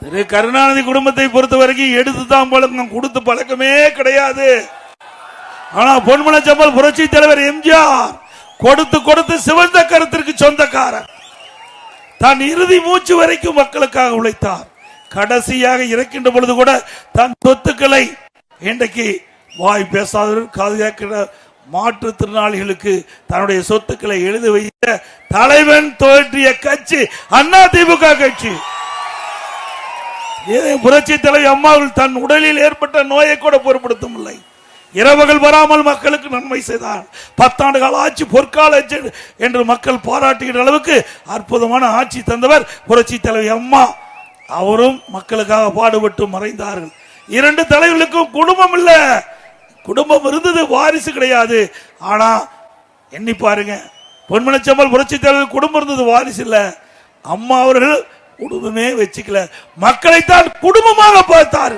திரு கருணாநிதி குடும்பத்தை பொறுத்த வரைக்கும் எடுத்துதான் பழக்கம், கொடுத்து பழக்கமே கிடையாது. ஆனா பொன்மனச்செம்மல் புரட்சி தலைவர் எம்ஜிஆர் கொடுத்து கொடுத்து சிவந்த கருத்திற்கு சொந்தக்காரர். தான் இறுதி மூச்சு வரைக்கும் மக்களுக்காக உழைத்தார். கடைசியாக இறக்கின்ற பொழுது கூட தன் சொத்துக்களை இன்றைக்கு வாய் பேசாதவர்கள் காது கேட்கிற மாற்றுத்திறனாளிகளுக்கு தன்னுடைய சொத்துக்களை எழுதி வைத்த தலைவன் தோற்றிய கட்சி அண்ணா திமுக கட்சி. புரட்சி தலைவி அம்மாவில் தன் உடலில் ஏற்பட்ட நோயை கூட பொருட்படுத்தவில்லை. இரவுகள் வராமல் மக்களுக்கு நன்மை செய்தார். 10 ஆண்டு கால ஆட்சி பொற்கால என்று மக்கள் பாராட்டுகிற அளவுக்கு அற்புதமான ஆட்சி தந்தவர் புரட்சி தலைவி அம்மா. அவரும் மக்களுக்காக பாடுபட்டு மறைந்தார்கள். 2 தலைவர்களுக்கும் குடும்பம் இல்ல, குடும்பம் இருந்தது, வாரிசு கிடையாது. ஆனா எண்ணி பாருங்க, பொன்மனச்செம்மல் புரட்சி தலைவர் குடும்பம் இருந்தது, வாரிசு இல்ல. அம்மா அவர்கள் குடும்பமே வச்சுக்கல, மக்களைத்தான் குடும்பமாக பார்த்தார்.